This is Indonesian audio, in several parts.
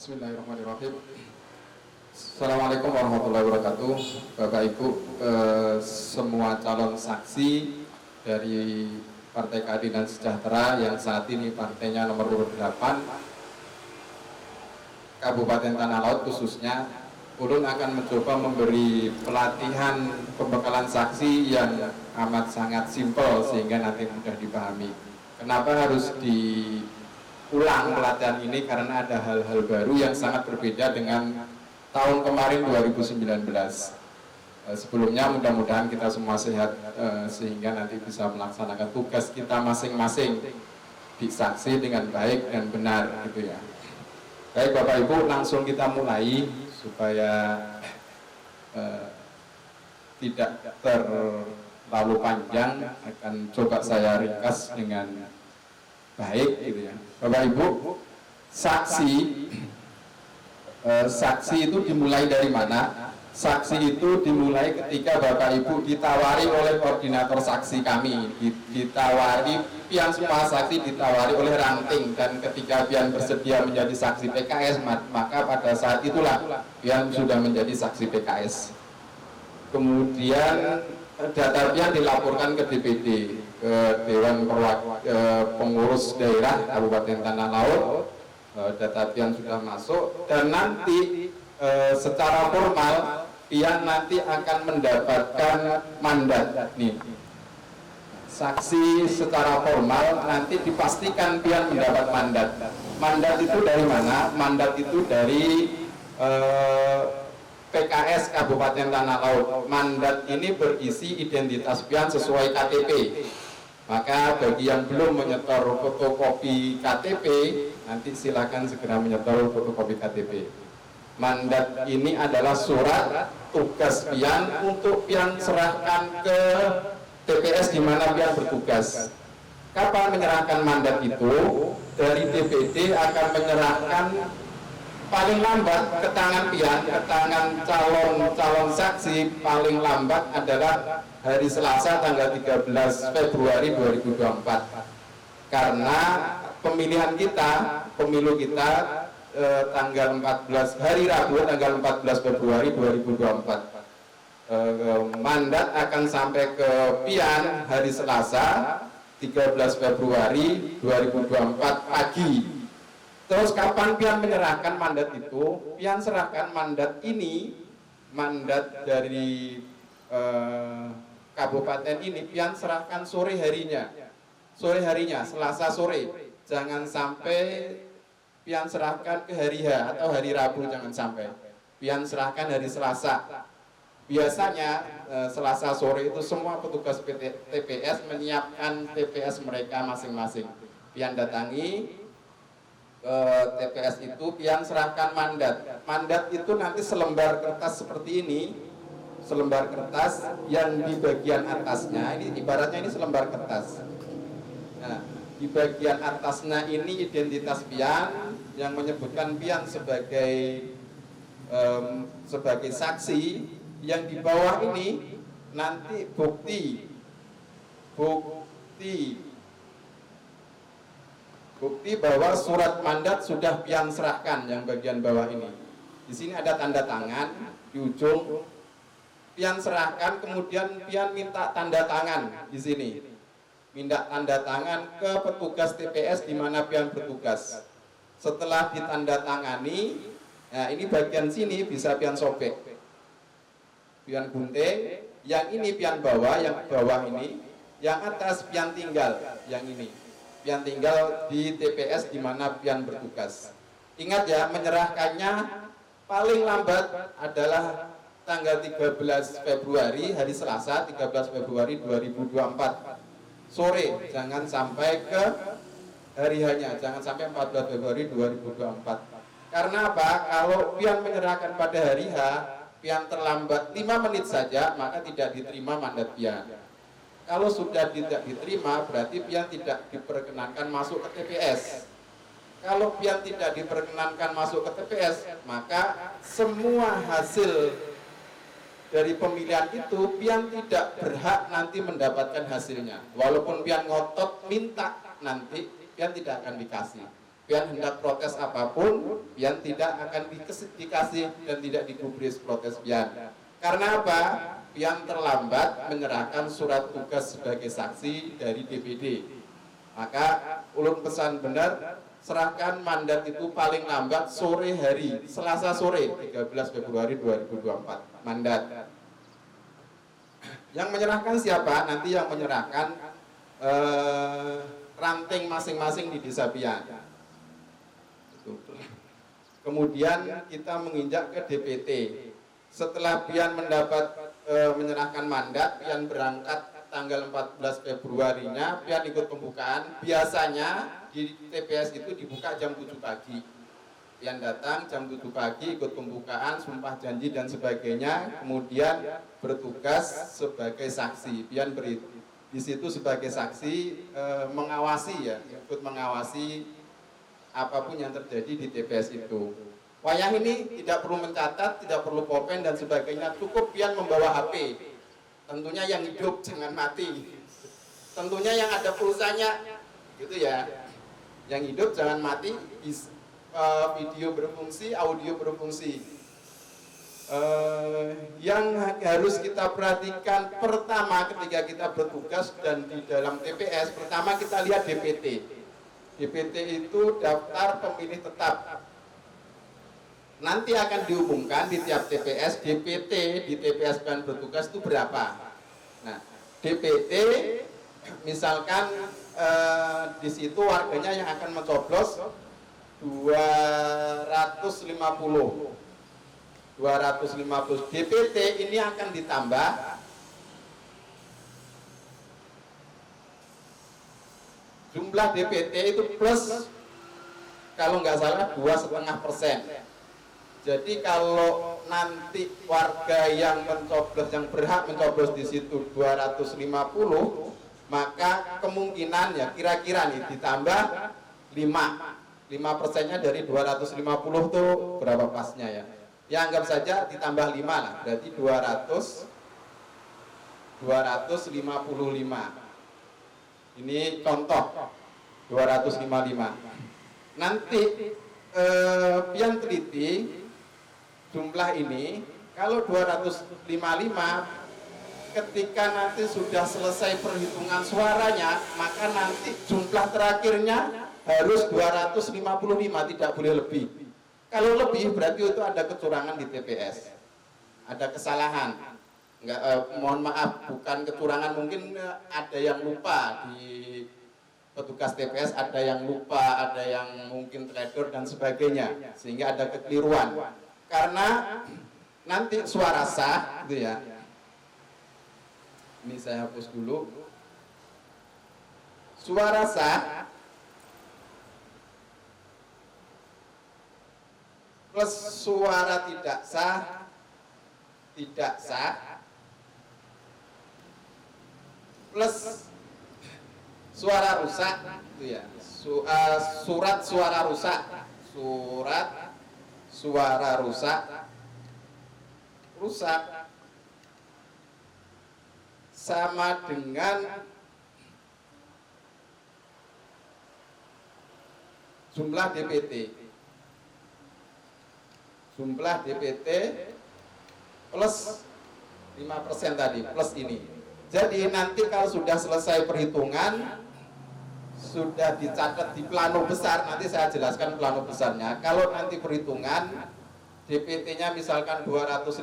Bismillahirrahmanirrahim. Assalamualaikum warahmatullahi wabarakatuh. Bapak Ibu, semua calon saksi dari Partai Keadilan Sejahtera yang saat ini partainya nomor urut 8 Kabupaten Tanah Laut khususnya, Ulun akan mencoba memberi pelatihan pembekalan saksi yang amat sangat simpel sehingga nanti mudah dipahami. Kenapa harus diulang pelatihan ini? Karena ada hal-hal baru yang sangat berbeda dengan tahun kemarin 2019. Sebelumnya mudah-mudahan kita semua sehat sehingga nanti bisa melaksanakan tugas kita masing-masing di saksi dengan baik dan benar gitu ya. Baik Bapak Ibu, langsung kita mulai supaya tidak terlalu panjang, akan coba saya ringkas dengan baik gitu ya. Bapak Ibu, saksi itu dimulai dari mana? Saksi itu dimulai ketika Bapak Ibu ditawari oleh koordinator saksi kami, ditawari, pian semua saksi ditawari oleh ranting, dan ketika pian bersedia menjadi saksi PKS, maka pada saat itulah pian sudah menjadi saksi PKS. Kemudian data pian dilaporkan ke DPD, ke Dewan Pengurus Daerah Kabupaten Tanah Laut. Data pian sudah masuk dan nanti secara formal pian nanti akan mendapatkan mandat nih. Saksi secara formal nanti dipastikan pian mendapat mandat. Mandat itu dari mana? Mandat itu dari PKS Kabupaten Tanah Laut. Mandat ini berisi identitas pian sesuai KTP. Maka bagi yang belum menyetor fotokopi KTP, nanti silakan segera menyetor fotokopi KTP. Mandat ini adalah surat tugas pian untuk pian serahkan ke TPS di mana pian bertugas. Kapan menyerahkan mandat itu? Dari DPD akan menyerahkan paling lambat ke tangan pian, ke tangan calon saksi paling lambat adalah hari Selasa tanggal 13 Februari 2024. Karena pemilu kita tanggal 14 hari Rabu tanggal 14 Februari 2024. Mandat akan sampai ke pian hari Selasa 13 Februari 2024 pagi. Terus kapan pian menyerahkan mandat itu? Pian serahkan mandat ini, mandat dari kabupaten ini, pian serahkan sore harinya, Selasa sore. Jangan sampai pian serahkan ke hari H atau hari Rabu, jangan sampai. Pian serahkan hari Selasa. Biasanya Selasa sore itu semua petugas TPS menyiapkan TPS mereka masing-masing. Pian datangi TPS itu, pian serahkan mandat. Mandat itu nanti selembar kertas seperti ini, selembar kertas yang di bagian atasnya, ini ibaratnya ini selembar kertas. Nah, di bagian atasnya ini identitas pian yang menyebutkan pian sebagai saksi. Yang di bawah ini nanti bukti bahwa surat mandat sudah pian serahkan, yang bagian bawah ini. Di sini ada tanda tangan di ujung. Pian serahkan, kemudian pian minta tanda tangan di sini. Minta tanda tangan ke petugas TPS di mana pian bertugas. Setelah ditandatangani, nah ini bagian sini bisa pian sobek, pian gunting. Yang ini pian bawah, yang bawah ini, yang atas pian tinggal, yang ini. Pian tinggal di TPS di mana pian bertugas. Ingat ya, menyerahkannya paling lambat adalah tanggal 13 Februari, hari Selasa 13 Februari 2024 sore. Jangan sampai ke hari hanya, jangan sampai 14 Februari 2024. Karena apa? Kalau pian menyerahkan pada hari H, pian terlambat 5 menit saja, maka tidak diterima mandat pian. Kalau sudah tidak diterima, berarti pian tidak diperkenankan masuk ke TPS. Kalau pian tidak diperkenankan masuk ke TPS, maka semua hasil dari pemilihan itu pian tidak berhak nanti mendapatkan hasilnya. Walaupun pian ngotot minta, nanti pian tidak akan dikasih. pian hendak protes apapun, pian tidak akan dikasih dan tidak digubris protes pian. Karena apa? Pian terlambat menyerahkan surat tugas sebagai saksi dari DPD. Maka ulun pesan benar, serahkan mandat itu paling lambat sore hari, Selasa sore, 13 Februari 2024, mandat. Yang menyerahkan siapa? Nanti yang menyerahkan ranting masing-masing di desa pian. Kemudian kita menginjak ke DPT. Setelah pian mendapat menyerahkan mandat, pian berangkat tanggal 14 Februarinya, pian ikut pembukaan. Biasanya di TPS itu dibuka jam 7 pagi. Pian datang jam 7 pagi, ikut pembukaan, sumpah janji dan sebagainya. Kemudian bertugas sebagai saksi. Pian beri di situ sebagai saksi, mengawasi ya, ikut mengawasi apapun yang terjadi di TPS itu. Wayang ini tidak perlu mencatat, tidak perlu pulpen dan sebagainya, cukup pian membawa HP. Tentunya yang hidup jangan mati. Tentunya yang ada pulsanya, gitu ya. Yang hidup jangan mati, video berfungsi, audio berfungsi. Yang harus kita perhatikan pertama ketika kita bertugas dan di dalam TPS, pertama kita lihat DPT. DPT itu daftar pemilih tetap. Nanti akan dihubungkan di tiap TPS, DPT di TPS pian bertugas itu berapa. Nah, DPT misalkan di situ warganya yang akan mencoblos 250. DPT ini akan ditambah jumlah DPT itu plus kalau nggak salah 2,5%. Jadi kalau nanti warga yang mencoblos, yang berhak mencoblos di situ 250, maka kemungkinan ya kira-kira nih ditambah 5%-nya dari 250 tuh berapa pasnya ya? Ya anggap saja ditambah 5 lah, berarti 255. Ini contoh 255. Nanti pian teliti jumlah ini, kalau 255 ketika nanti sudah selesai perhitungan suaranya, maka nanti jumlah terakhirnya harus 255, tidak boleh lebih. Kalau lebih berarti itu ada kecurangan di TPS, ada kesalahan. Mohon maaf, bukan kecurangan, mungkin ada yang lupa di petugas TPS, ada yang lupa, ada yang mungkin teledor dan sebagainya, sehingga ada kekeliruan. Karena nanti suara sah, gitu ya. Ini saya hapus dulu. Suara sah plus suara tidak sah, plus suara rusak, itu ya. Surat suara rusak, sama dengan jumlah DPT plus 5% tadi, plus ini. Jadi nanti kalau sudah selesai perhitungan, sudah dicatat di plano besar, nanti saya jelaskan plano besarnya. Kalau nanti perhitungan DPT-nya misalkan 255,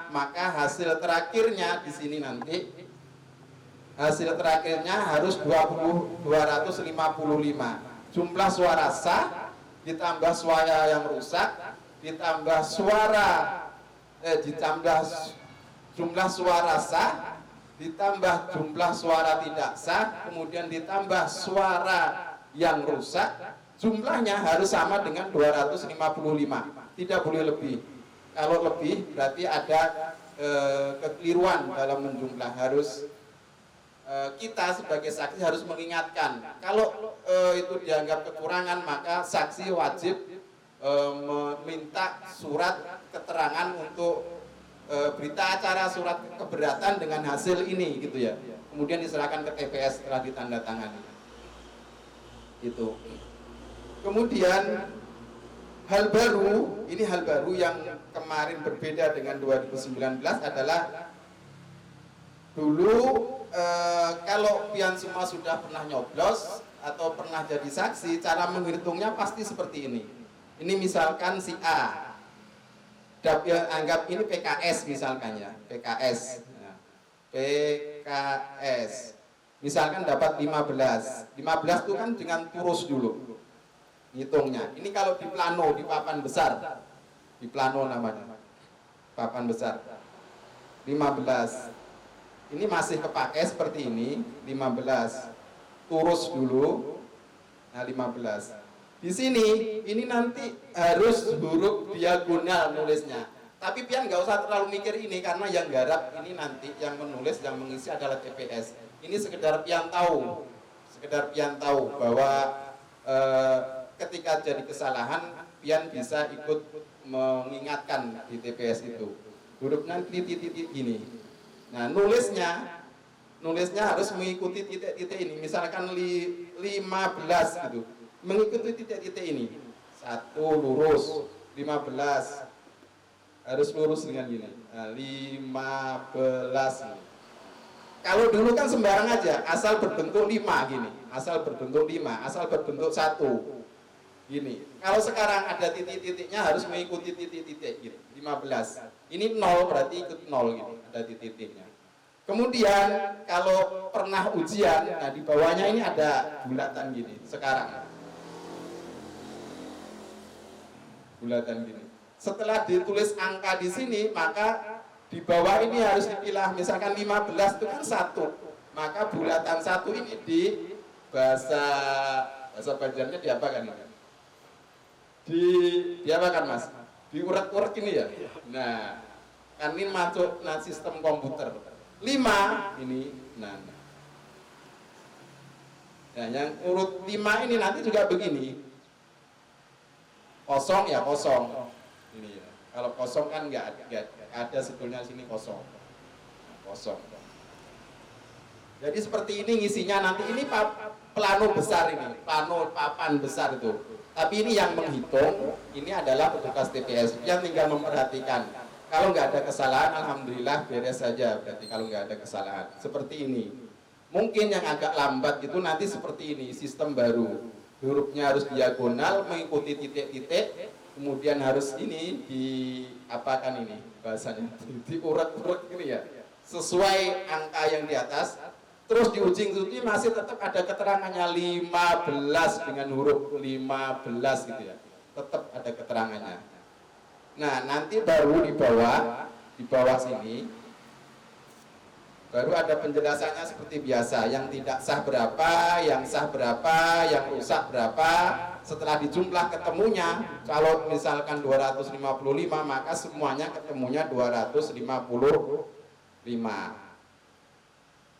maka hasil terakhirnya di sini nanti hasil terakhirnya harus 255. Jumlah suara sah ditambah suara yang rusak ditambah jumlah suara sah ditambah jumlah suara tidak sah, kemudian ditambah suara yang rusak, jumlahnya harus sama dengan 255, tidak boleh lebih. Kalau lebih berarti ada kekeliruan dalam menjumlah. Harus kita sebagai saksi harus mengingatkan. Kalau itu dianggap kekurangan, maka saksi wajib meminta surat keterangan untuk berita acara, surat keberatan dengan hasil ini, gitu ya. Kemudian diserahkan ke TPS setelah ditandatangani. Gitu. Kemudian hal baru, ini hal baru yang kemarin berbeda dengan 2019 adalah dulu kalau pian semua sudah pernah nyoblos atau pernah jadi saksi, cara menghitungnya pasti seperti ini. Ini misalkan si A, anggap ini PKS misalkan ya, PKS. Nah, PKS. Misalkan dapat 15. 15 itu kan dengan turus dulu hitungnya. Ini kalau di plano, di papan besar. Di plano namanya. Papan besar. 15. Ini masih kepakai seperti ini, 15. Turus dulu. Nah, 15. Di sini, ini nanti harus huruf diagonal nulisnya. Tapi pian nggak usah terlalu mikir ini, karena yang garap ini nanti, yang menulis, yang mengisi adalah TPS. Ini sekedar pian tahu. Sekedar pian tahu bahwa ketika jadi kesalahan, pian bisa ikut mengingatkan di TPS itu. Hurufnya titik-titik gini. Nah, nulisnya harus mengikuti titik-titik ini. Misalkan 15 gitu. Mengikuti titik-titik ini. 1 lurus, 15 harus lurus dengan gini. Nah, 15. Kalau dulu kan sembarang aja, asal berbentuk 5 gini. Asal berbentuk 5, asal berbentuk 1. Gini. Kalau sekarang ada titik-titiknya harus mengikuti titik-titik gini. 15. Ini 0 berarti ikut 0 gitu, ada titik-titiknya. Kemudian kalau pernah ujian, nah di bawahnya ini ada bulatan gini. Sekarang bulatan gini. Setelah ditulis angka di sini, maka di bawah ini harus dipilah. Misalkan 15 itu kan 1, maka bulatan 1 ini di bahasa Banjarnya diapakan? Diapakan Mas? Diurat-urat ini ya. Nah, kan ini masuk sistem komputer. 5 ini, nah yang urut 5 ini nanti juga begini. Kosong ya kosong. Ini ya. Kalau kosong kan nggak ada sebetulnya sini kosong. Kosong. Jadi seperti ini ngisinya nanti. Ini plano besar ini, plano papan besar itu. Tapi ini yang menghitung, ini adalah petugas TPS yang tinggal memperhatikan. Kalau nggak ada kesalahan, alhamdulillah beres saja. Berarti kalau nggak ada kesalahan, seperti ini. Mungkin yang agak lambat itu nanti seperti ini, sistem baru. Hurufnya harus diagonal, mengikuti titik-titik, kemudian harus ini diapakan ini bahasanya, diurat-urat ini ya, sesuai angka yang di atas. Terus di ujung-ujung masih tetap ada keterangannya 15 dengan huruf 15 gitu ya. Tetap ada keterangannya. Nah, nanti baru di bawah sini baru ada penjelasannya seperti biasa, yang tidak sah berapa, yang sah berapa, yang rusak berapa. Setelah dijumlah ketemunya, kalau misalkan 255, maka semuanya ketemunya 255.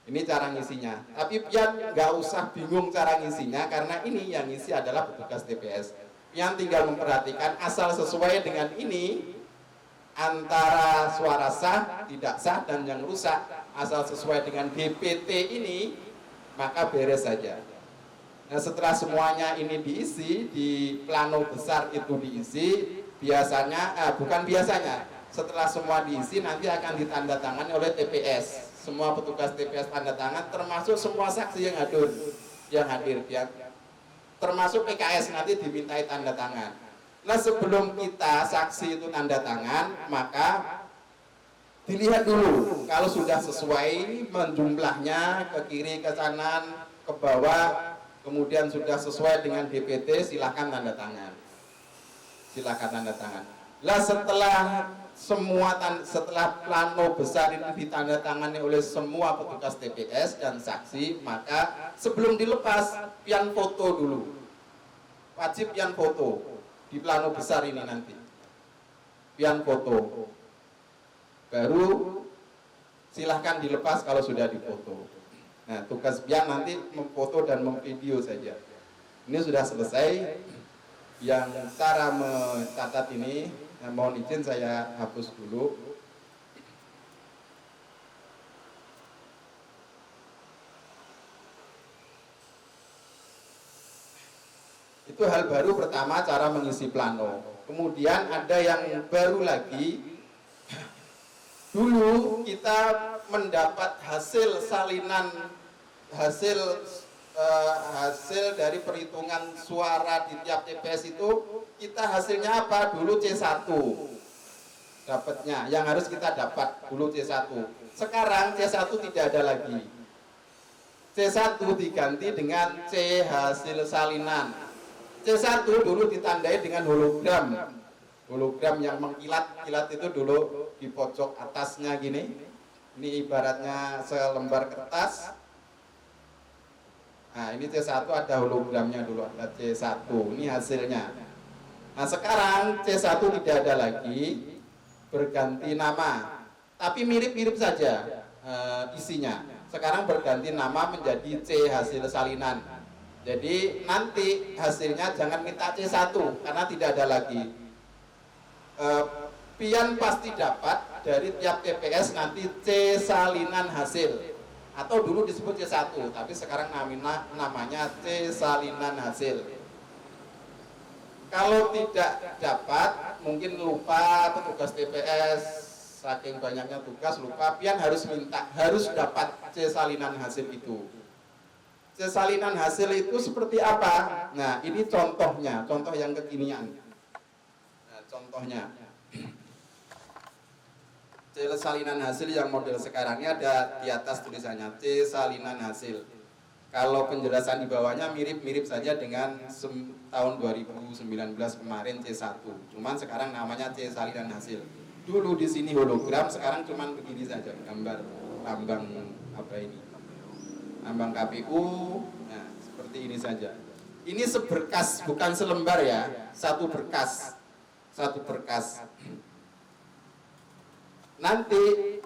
Ini cara ngisinya. Tapi pian nggak usah bingung cara ngisinya, karena ini yang ngisi adalah petugas TPS. Pian tinggal memperhatikan asal sesuai dengan ini, antara suara sah, tidak sah, dan yang rusak, asal sesuai dengan DPT ini, maka beres saja. Nah, setelah semuanya ini diisi, di plano besar itu diisi, biasanya, bukan biasanya, setelah semua diisi nanti akan ditandatangani oleh TPS. Semua petugas TPS tanda tangan, termasuk semua saksi yang hadir, termasuk PKS nanti dimintai tanda tangan. Nah, sebelum kita saksi itu tanda tangan, maka dilihat dulu kalau sudah sesuai menjumlahnya, ke kiri, ke kanan, ke bawah, kemudian sudah sesuai dengan DPT, silahkan tanda tangan. Silahkan tanda tangan. Lah, setelah plano besar ini ditandatangani oleh semua petugas TPS dan saksi, maka sebelum dilepas, pian foto dulu. Wajib pian foto di plano besar ini nanti. Pian foto. Baru silahkan dilepas kalau sudah difoto. Nah, tugas pian nanti memfoto dan memvideo saja. Ini sudah selesai. Yang cara mencatat ini, mohon izin saya hapus dulu. Itu hal baru pertama, cara mengisi plano. Kemudian ada yang baru lagi, dulu kita mendapat hasil salinan, hasil dari perhitungan suara di tiap TPS itu, kita hasilnya apa? Dulu C1 dapatnya, yang harus kita dapat dulu C1. Sekarang C1 tidak ada lagi. C1 diganti dengan C hasil salinan. C1 dulu ditandai dengan hologram. Hologram yang mengkilat-kilat itu dulu di pojok atasnya gini. Ini ibaratnya selembar kertas. Nah, ini C1 ada hologramnya dulu, ada C1. Ini hasilnya. Nah, sekarang C1 tidak ada lagi, berganti nama. Tapi mirip-mirip saja isinya. Sekarang berganti nama menjadi C hasil salinan. Jadi nanti hasilnya jangan minta C1 karena tidak ada lagi. Pian pasti dapat dari tiap TPS nanti C salinan hasil. Atau dulu disebut C1, tapi sekarang namanya C salinan hasil. Kalau tidak dapat, mungkin lupa petugas TPS, saking banyaknya tugas lupa, pian harus dapat C salinan hasil itu. C salinan hasil itu seperti apa? Nah, ini contohnya, contoh yang kekinian. Nah, contohnya C salinan hasil yang model sekarang ini ada di atas tulisannya C salinan hasil. Kalau penjelasan di bawahnya mirip-mirip saja dengan tahun 2019 kemarin C1. Cuman sekarang namanya C salinan hasil. Dulu di sini hologram, sekarang cuman begini saja, gambar lambang apa ini? Lambang KPU. Nah, seperti ini saja. Ini seberkas, bukan selembar ya, satu berkas. Satu berkas. Nanti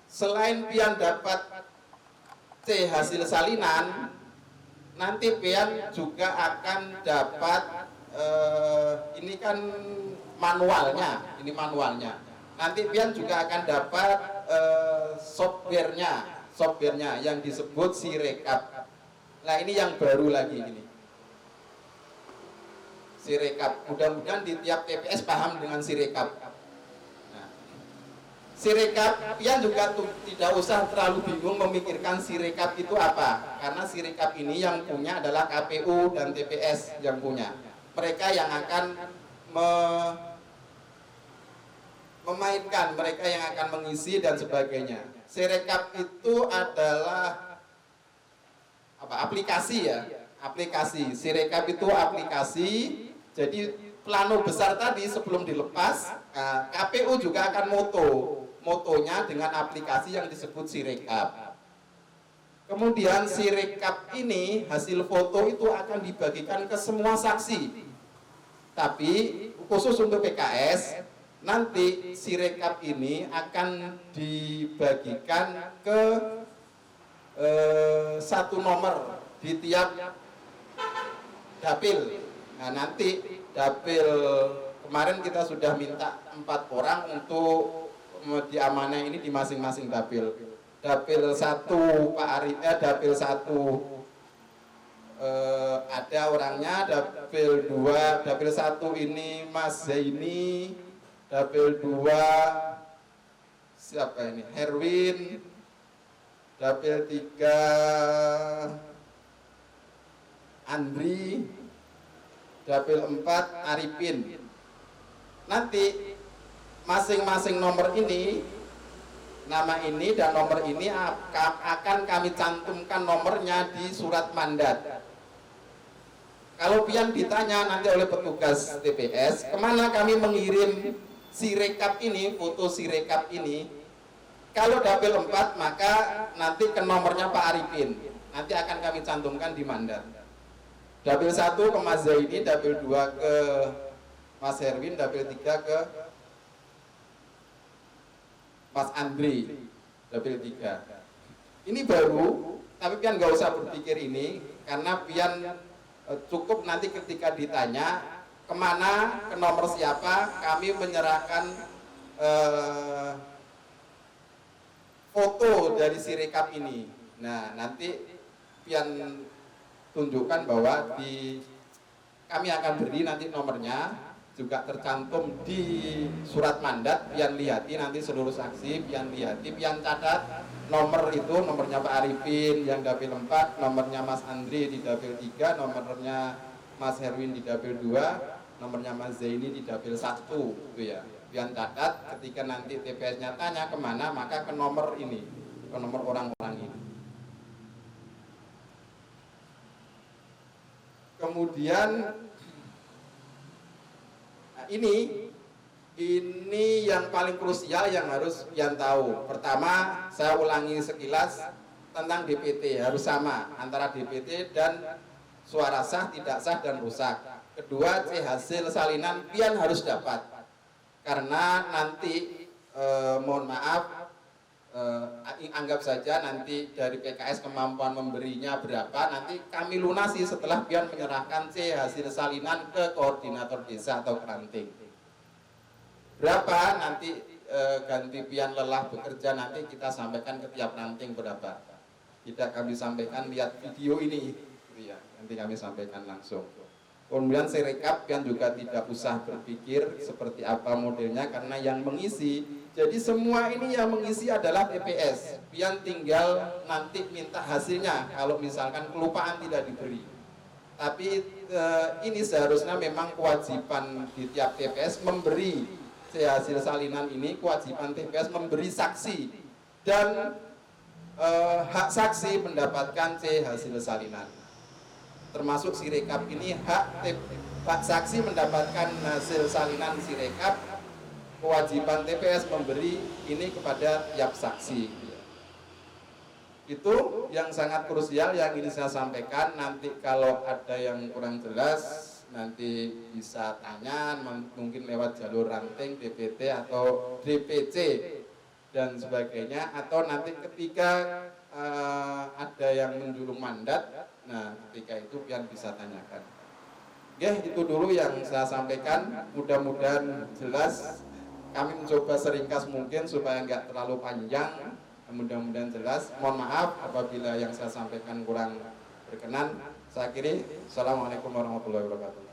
selain pian dapat C hasil salinan, nanti pian juga akan dapat ini kan manualnya, ini manualnya. Nanti pian juga akan dapat softwarenya yang disebut Sirekap. Nah, ini yang baru lagi ini. Sirekap. Mudah-mudahan di tiap TPS paham dengan Sirekap. Nah, Sirekap, pian juga tidak usah terlalu bingung memikirkan Sirekap itu apa. Karena Sirekap ini yang punya adalah KPU dan TPS yang punya. Mereka yang akan memainkan, mereka yang akan mengisi dan sebagainya. Sirekap itu adalah apa? Aplikasi ya. Aplikasi. Sirekap itu aplikasi. Jadi plano besar tadi sebelum dilepas, KPU juga akan motonya dengan aplikasi yang disebut Sirekap. Kemudian Sirekap ini hasil foto itu akan dibagikan ke semua saksi. Tapi khusus untuk PKS, nanti Sirekap ini akan dibagikan ke satu nomor di tiap dapil. Nah, nanti dapil kemarin kita sudah minta 4 orang untuk diamanah ini di masing-masing dapil. Dapil 1 Pak Ari, dapil 1 ada orangnya, dapil 2, dapil 1 ini Mas Zaini, dapil 2 siapa ini? Herwin, dapil 3 Andri, dapil 4 Arifin. Nanti masing-masing nomor ini, nama ini dan nomor ini akan kami cantumkan nomornya di surat mandat. Kalau pian ditanya nanti oleh petugas TPS, kemana kami mengirim Sirekap ini, foto Sirekap ini. Kalau dapil 4 maka nanti ke nomornya Pak Arifin. Nanti akan kami cantumkan di mandat. Dapil 1 ke Mas Zaini, dapil 2 ke Mas Herwin, dapil 3 ke Mas Andri, dapil 3. Ini baru, tapi pian nggak usah berpikir ini, karena pian cukup nanti ketika ditanya kemana, ke nomor siapa, kami menyerahkan foto dari Sirekap ini. Nah, nanti pian tunjukkan bahwa kami akan beri nanti nomornya juga tercantum di surat mandat. Pian lihati nanti seluruh saksi, pian lihati, pian catat nomor itu, nomornya Pak Arifin yang dapil 4, nomornya Mas Andri di dapil 3, nomornya Mas Herwin di dapil 2, nomornya Mas Zaini di dapil 1, gitu ya. Pian catat, ketika nanti TPS-nya tanya kemana, maka ke nomor ini, ke nomor orang-orang ini. Kemudian ini yang paling krusial yang harus pian tahu. Pertama, saya ulangi sekilas tentang DPT, harus sama antara DPT dan suara sah, tidak sah, dan rusak. Kedua, hasil salinan pian harus dapat. Karena nanti mohon maaf, anggap saja nanti dari PKS kemampuan memberinya berapa, nanti kami lunasi setelah pian menyerahkan hasil salinan ke koordinator desa atau ranting. Berapa nanti ganti pian lelah bekerja, nanti kita sampaikan ke tiap ranting berapa. Tidak kami sampaikan lihat video ini, ya, nanti kami sampaikan langsung. Kemudian Sirekap pian juga tidak usah berpikir seperti apa modelnya, karena yang mengisi, jadi semua ini yang mengisi adalah TPS. Pian tinggal nanti minta hasilnya kalau misalkan kelupaan tidak diberi. Tapi ini seharusnya memang kewajiban di tiap TPS memberi hasil salinan ini, kewajiban TPS memberi saksi dan hak saksi mendapatkan hasil salinan. Termasuk Sirekap ini hak saksi mendapatkan hasil salinan Sirekap, kewajiban TPS memberi ini kepada tiap saksi. Itu yang sangat krusial yang ingin saya sampaikan. Nanti kalau ada yang kurang jelas nanti bisa tanya, mungkin lewat jalur ranting, DPT atau DPC dan sebagainya, atau nanti ketika ada yang menjulung mandat, nah ketika itu pian bisa tanyakan. Oke, itu dulu yang saya sampaikan, mudah-mudahan jelas. Kami mencoba seringkas mungkin supaya nggak terlalu panjang, mudah-mudahan jelas. Mohon maaf apabila yang saya sampaikan kurang berkenan. Saya akhiri, Assalamualaikum warahmatullahi wabarakatuh.